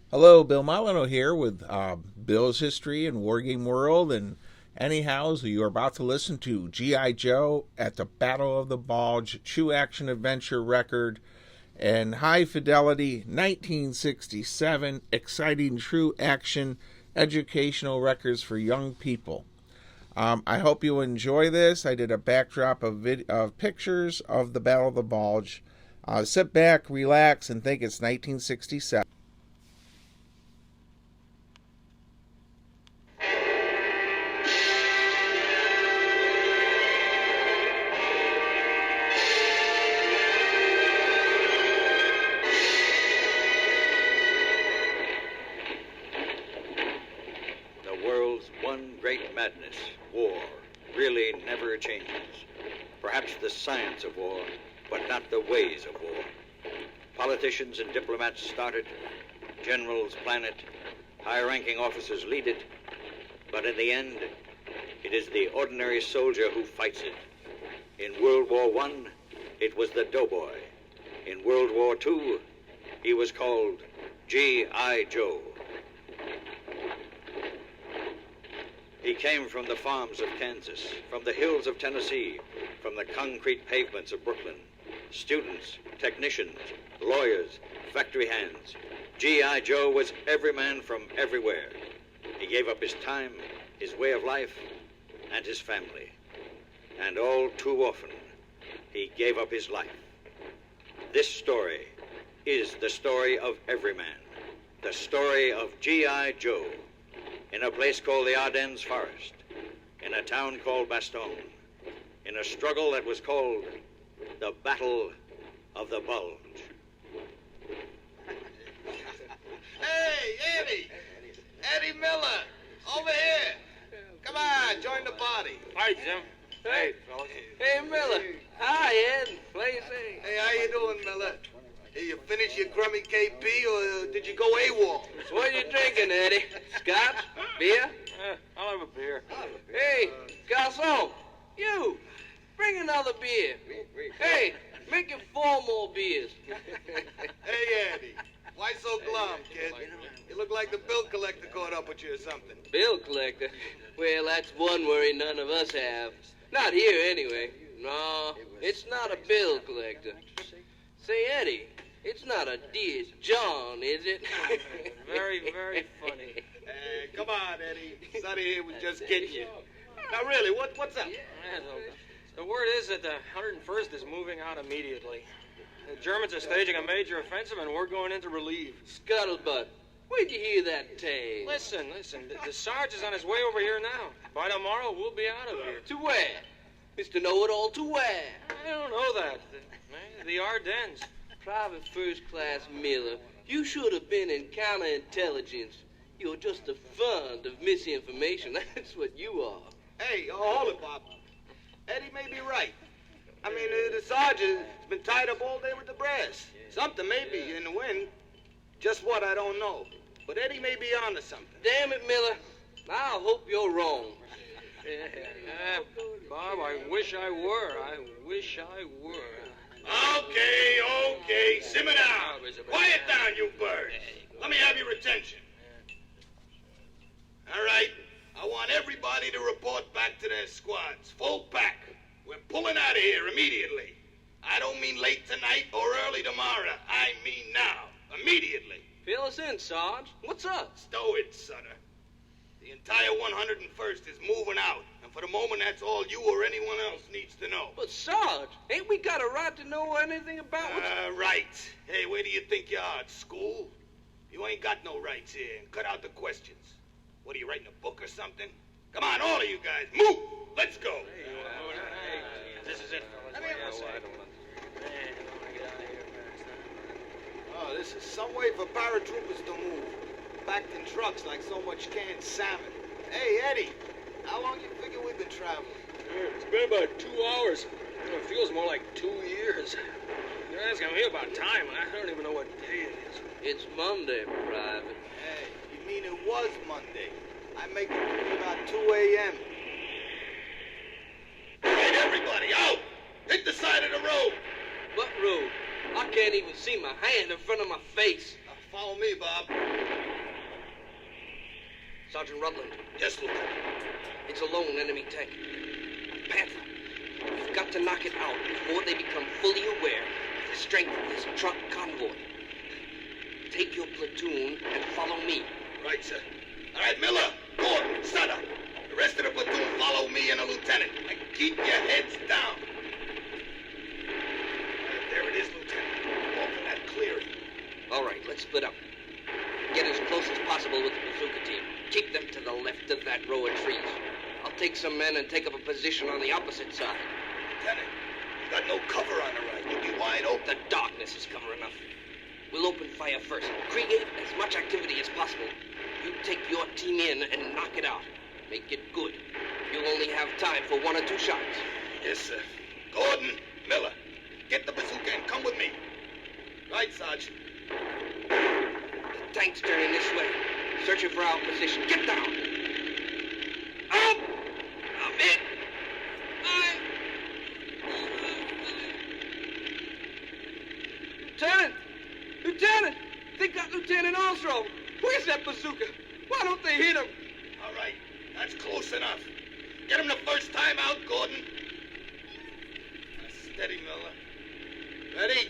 Hello, Bill Molyneux here with Bill's History and Wargame World. And anyhow, so you are about to listen to G.I. Joe at the Battle of the Bulge, true action adventure record, and high fidelity 1967 exciting true action educational records for young people. I hope you enjoy this. I did a backdrop of pictures of the Battle of the Bulge. Sit back, relax, and think it's 1967. The world's one great madness, war, really never changes. Perhaps the science of war, but not the ways of war. Politicians and diplomats start it, generals plan it, high-ranking officers lead it, but in the end, it is the ordinary soldier who fights it. In World War I, it was the doughboy. In World War II, he was called G.I. Joe. He came from the farms of Kansas, from the hills of Tennessee, from the concrete pavements of Brooklyn. Students, technicians, lawyers, factory hands. G.I. Joe was every man from everywhere. He gave up his time, his way of life, and his family. And all too often, he gave up his life. This story is the story of every man. The story of G.I. Joe. In a place called the Ardennes Forest, in a town called Bastogne, in a struggle that was called the Battle of the Bulge. Hey, Eddie! Eddie Miller! Over here! Come on, join the party. Hi, Jim. Hey, fellas. Hey, Miller. Hi, Ed. Please. Hey, how you doing, Miller? Hey, you finish your crummy KP or did you go AWOL? So what are you drinking, Eddie? Scotch? Beer? I'll have a beer. Hey, garçon, you, bring another beer. Hey, make it 4 more beers. Hey, Eddie. Why so glum, kid? You look like the bill collector caught up with you or something. Bill collector? Well, that's one worry none of us have. Not here, anyway. No, it's not a bill collector. Say, Eddie, it's not a dear John, is it? Very, very funny. Come on, Eddie. Sonny here was just kidding you. Now, really, what's up? The word is that the 101st is moving out immediately. The Germans are staging a major offensive, and we're going in to relieve. Scuttlebutt, where'd you hear that tale? Listen. The Sarge is on his way over here now. By tomorrow, we'll be out of here. To where? Mr. Know-It-All, to where? I don't know that. The Ardennes. Private First Class Miller, you should have been in counterintelligence. You're just a fund of misinformation. That's what you are. Hey, hold it, Bob. Eddie may be right. I mean, the sergeant's been tied up all day with the brass. Something may be in the wind. Just what, I don't know. But Eddie may be onto something. Damn it, Miller. I hope you're wrong. Bob, I wish I were. I wish I were. Okay. Simmer down. Quiet down, you birds. Let me have your attention. All right. I want everybody to report back to their squads. Full pack. We're pulling out of here immediately. I don't mean late tonight or early tomorrow. I mean now. Immediately. Fill us in, Sarge. What's up? Stow it, Sutter. The entire 101st is moving out. And for the moment, that's all you or anyone else needs to know. But, Sarge, ain't we got a right to know anything about what's... Right. Hey, where do you think you are, at school? You ain't got no rights here, and cut out the questions. What, are you writing a book or something? Come on, all of you guys, move! Let's go! This is it, fellas. Oh, this is some way for paratroopers to move. Packed in trucks like so much canned salmon. Hey, Eddie, how long you figure we've been traveling? It's been about 2 hours. It feels more like 2 years. You're asking me about time, and I don't even know what day it is. It's Monday, Private. Hey, you mean it was Monday? I make it to be about 2 a.m. Hey, everybody, out! Hit the side of the road! What road? I can't even see my hand in front of my face. Follow me, Bob. Sergeant Rutland, Yes, Lieutenant. it's a lone enemy tank. Panther, we've got to knock it out before they become fully aware of the strength of this truck convoy. Take your platoon and follow me. Right, sir. All right, Miller, Gordon, Sutter. The rest of the platoon follow me and a lieutenant. And keep your heads down. There it is, Lieutenant. Off in that clearing. All right, let's split up. Get as close as possible with the bazooka team. Keep them to the left of that row of trees. I'll take some men and take up a position on the opposite side. Lieutenant, you got no cover on the right. You'll be wide open. The darkness is cover enough. We'll open fire first. Create as much activity as possible. You take your team in and knock it out. Make it good. You'll only have time for 1 or 2 shots. Yes, sir. Gordon, Miller, get the bazooka and come with me. Right, Sarge. The tank's turning this way. Searching for our position. Get down. Up! I'm hit. Lieutenant! Lieutenant! They got Lieutenant Armstrong. Where's that bazooka? Why don't they hit him? All right, that's close enough. Get him the first time out, Gordon. Now, steady, Miller. Ready?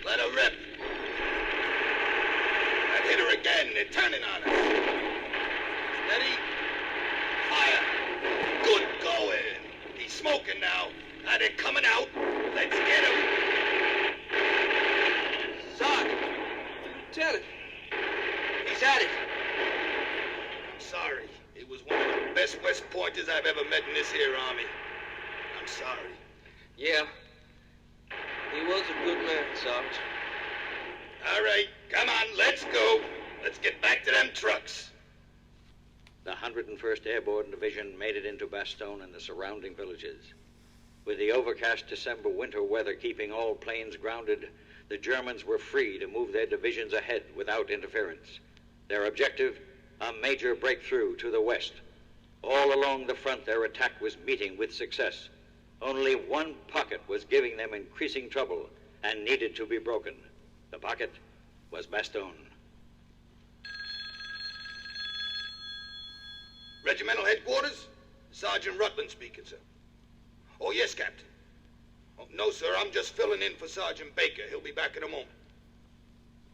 Let her rip. That hit her again. They're turning on us. Steady. Fire. Good going. He's smoking now. Now they're coming out. Let's get him. Sarge! Lieutenant! He's at it. I'm sorry. It was one of the best West Pointers I've ever met in this here army. I'm sorry. Yeah. He was a good man, Sarge. All right, come on, let's go. Let's get back to them trucks. The 101st Airborne Division made it into Bastogne and the surrounding villages. With the overcast December winter weather keeping all planes grounded, the Germans were free to move their divisions ahead without interference. Their objective, a major breakthrough to the west. All along the front, their attack was meeting with success. Only one pocket was giving them increasing trouble and needed to be broken. The pocket was Bastogne. Regimental headquarters? Sergeant Rutland speaking, sir. Oh, yes, Captain. Oh, no, sir, I'm just filling in for Sergeant Baker. He'll be back in a moment.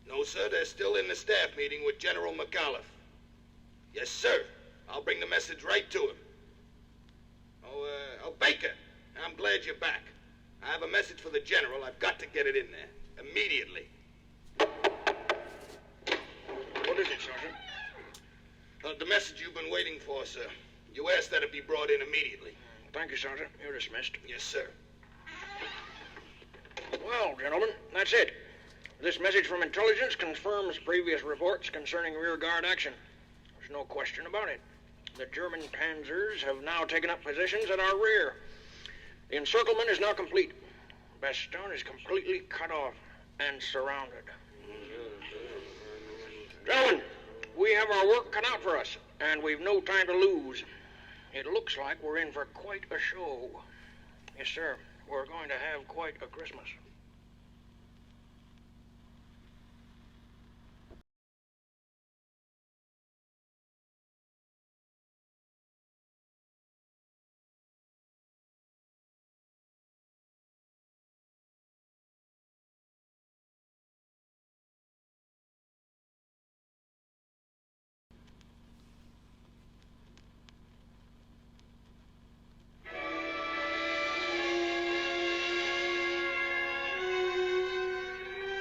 No, sir, they're still in the staff meeting with General McAuliffe. Yes, sir. I'll bring the message right to him. Oh, Baker, I'm glad you're back. I have a message for the General. I've got to get it in there. Immediately. What is it, Sergeant? The message you've been waiting for, sir. You asked that it be brought in immediately. Thank you, Sergeant. You're dismissed. Yes, sir. Well, gentlemen, that's it. This message from intelligence confirms previous reports concerning rearguard action. There's no question about it. The German panzers have now taken up positions at our rear. The encirclement is now complete. Bastogne is completely cut off and surrounded. Gentlemen, we have our work cut out for us, and we've no time to lose. It looks like we're in for quite a show. Yes, sir. We're going to have quite a Christmas.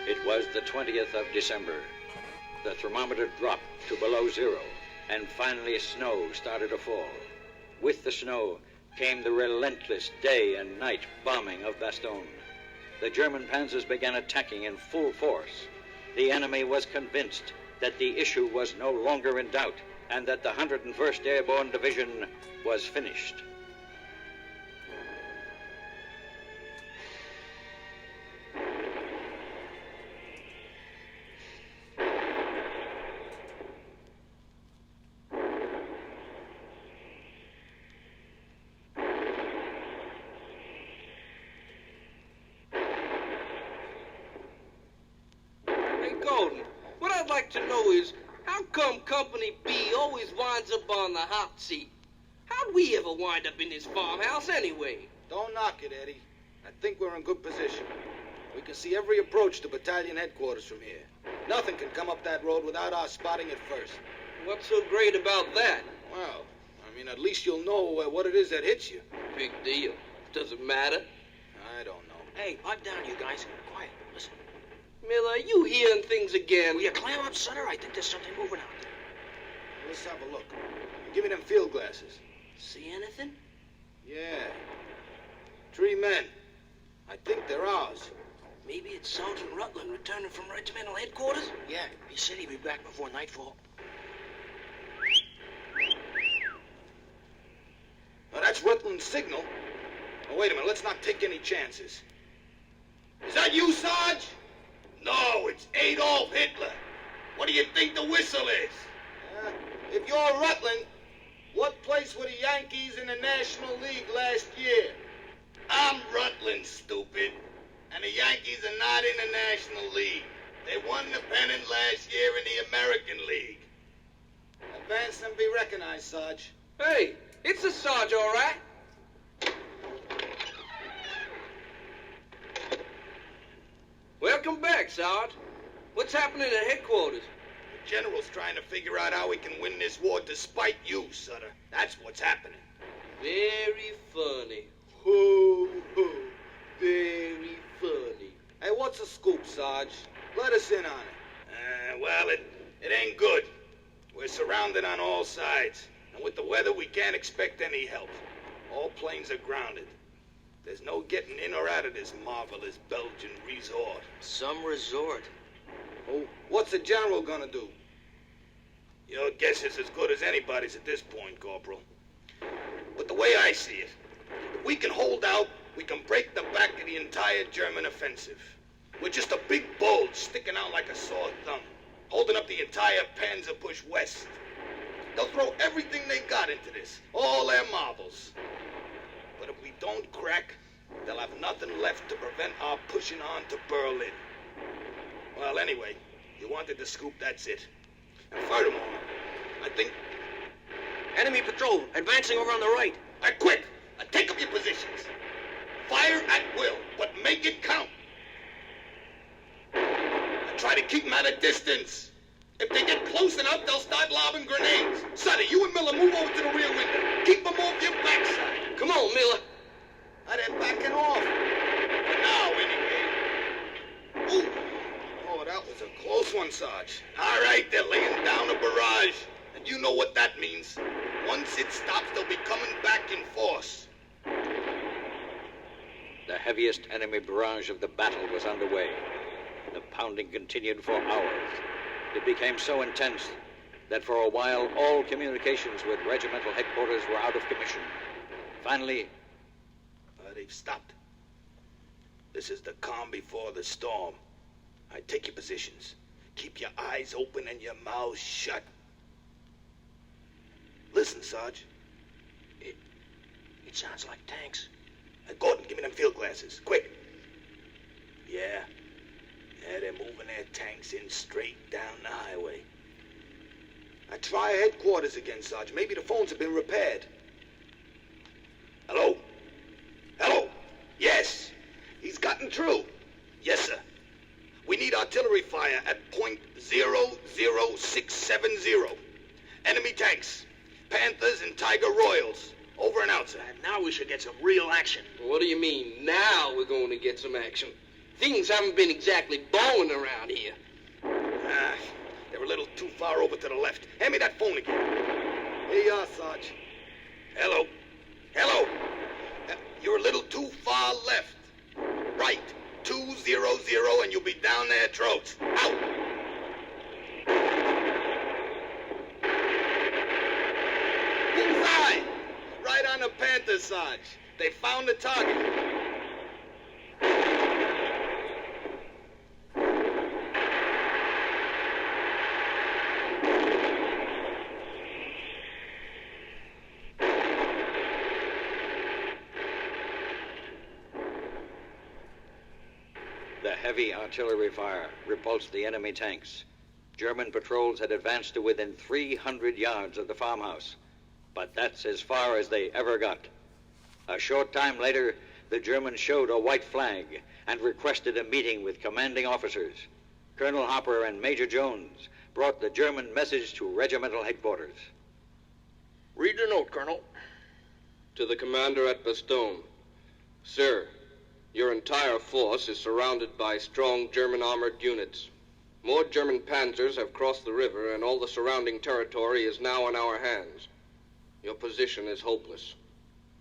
It was the 20th of December. The thermometer dropped to below zero, and finally snow started to fall. With the snow came the relentless day and night bombing of Bastogne. The German panzers began attacking in full force. The enemy was convinced that the issue was no longer in doubt and that the 101st Airborne Division was finished. Hey, Golden, what I'd like to know is, How come Company B always winds up on the hot seat? How'd we ever wind up in this farmhouse anyway? Don't knock it, Eddie. I think we're in good position. We can see every approach to battalion headquarters from here. Nothing can come up that road without our spotting it first. What's so great about that? Well, I mean, at least you'll know what it is that hits you. Big deal. Does it matter? I don't know. Hey, pipe down, you guys. Quiet. Listen. Miller, you hearing things again? Will you clam up, Sutter? I think there's something moving out there. Let's have a look. Give me them field glasses. See anything? Yeah. 3 men. I think they're ours. Maybe it's Sergeant Rutland returning from regimental headquarters? Yeah. He said he'd be back before nightfall. Now, that's Rutland's signal. Oh, wait a minute. Let's not take any chances. Is that you, Sarge? No, it's Adolf Hitler. What do you think the whistle is? If you're Rutland, what place were the Yankees in the National League last year? I'm Rutland, stupid. And the Yankees are not in the National League. They won the pennant last year in the American League. Advance and be recognized, Sarge. Hey, it's the Sarge, all right. Welcome back, Sarge. What's happening at headquarters? The General's trying to figure out how he can win this war despite you, Sutter. That's what's happening. Very funny. Ho, ho. Very funny. Hey, what's the scoop, Sarge? Let us in on it. Well, it ain't good. We're surrounded on all sides. And with the weather, we can't expect any help. All planes are grounded. There's no getting in or out of this marvelous Belgian resort. Some resort. Oh, what's the General gonna do? Your guess is as good as anybody's at this point, Corporal. But the way I see it, if we can hold out, we can break the back of the entire German offensive. We're just a big bulge sticking out like a sore thumb, holding up the entire Panzer push west. They'll throw everything they got into this, all their marbles. But if we don't crack, they'll have nothing left to prevent our pushing on to Berlin. Well, anyway, you wanted the scoop, that's it. And furthermore, I think... Enemy patrol advancing over on the right. Quick! Take up your positions. Fire at will, but make it count. And try to keep them at a distance. If they get close enough, they'll start lobbing grenades. Sonny, you and Miller move over to the rear window. Keep them off your backside. Come on, Miller. They're backing off. For now, anyway. Ooh. Oh, that was a close one, Sarge. All right, they're laying down a barrage. And you know what that means. Once it stops, they'll be coming back in force. The heaviest enemy barrage of the battle was underway. The pounding continued for hours. It became so intense that for a while all communications with regimental headquarters were out of commission. Finally, they've stopped. This is the calm before the storm. Take your positions. Keep your eyes open and your mouths shut. Listen, Sarge. It sounds like tanks. Gordon, give me them field glasses. Quick. Yeah, they're moving their tanks in straight down the highway. Try headquarters again, Sarge. Maybe the phones have been repaired. Hello? Hello? Yes. He's gotten through. Yes, sir. We need artillery fire at point 00670. Enemy tanks. Panthers and Tiger Royals. Over and out, sir. Now we should get some real action. What do you mean, now we're going to get some action? Things haven't been exactly blowing around here. They're a little too far over to the left. Hand me that phone again. Here you are, Sarge. Hello. Hello. You're a little too far left. Right. 200, and you'll be down their throats. Out. Bullseye! Right on the Panther, Sarge. They found the target. the heavy artillery fire repulsed the enemy tanks. German patrols had advanced to within 300 yards of the farmhouse, but that's as far as they ever got. A short time later, the Germans showed a white flag and requested a meeting with commanding officers. Colonel Hopper and Major Jones brought the German message to regimental headquarters. Read the note, Colonel. To the commander at Bastogne. Sir, your entire force is surrounded by strong German armored units. More German panzers have crossed the river, and all the surrounding territory is now in our hands. Your position is hopeless.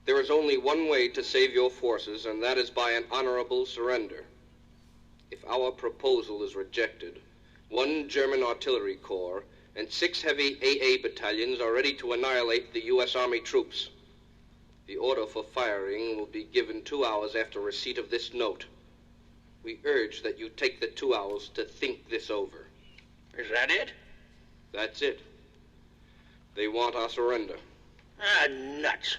There is only one way to save your forces, and that is by an honorable surrender. If our proposal is rejected, 1 German artillery corps and 6 heavy AA battalions are ready to annihilate the U.S. Army troops. The order for firing will be given 2 hours after receipt of this note. We urge that you take the 2 hours to think this over. Is that it? That's it. They want our surrender. Ah, nuts.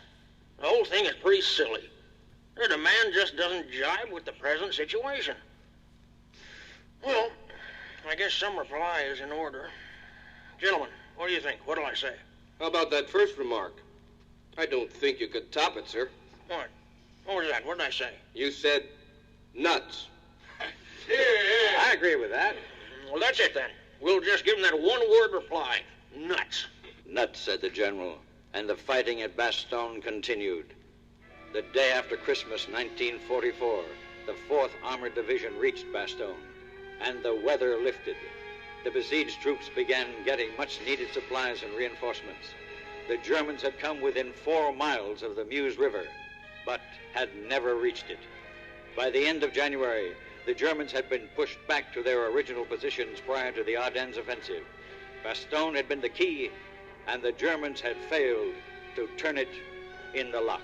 The whole thing is pretty silly. Their demand just doesn't jibe with the present situation. Well, I guess some reply is in order. Gentlemen, what do you think? What'll I say? How about that first remark? I don't think you could top it, sir. What? What was that? What did I say? You said nuts. I agree with that. Well, that's it then. We'll just give them that one-word reply. Nuts. Nuts, said the general, and the fighting at Bastogne continued. The day after Christmas, 1944, the 4th Armored Division reached Bastogne, and the weather lifted. The besieged troops began getting much-needed supplies and reinforcements. The Germans had come within 4 miles of the Meuse River, but had never reached it. By the end of January, the Germans had been pushed back to their original positions prior to the Ardennes offensive. Bastogne had been the key, and the Germans had failed to turn it in the lock.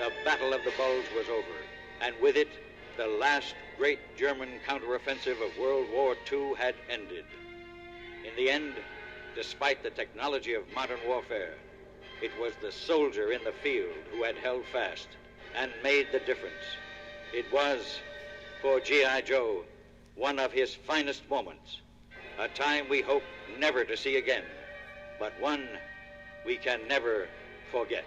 The Battle of the Bulge was over, and with it, the last great German counteroffensive of World War II had ended. In the end, despite the technology of modern warfare, it was the soldier in the field who had held fast and made the difference. It was, for G.I. Joe, one of his finest moments, a time we hope never to see again, but one we can never forget.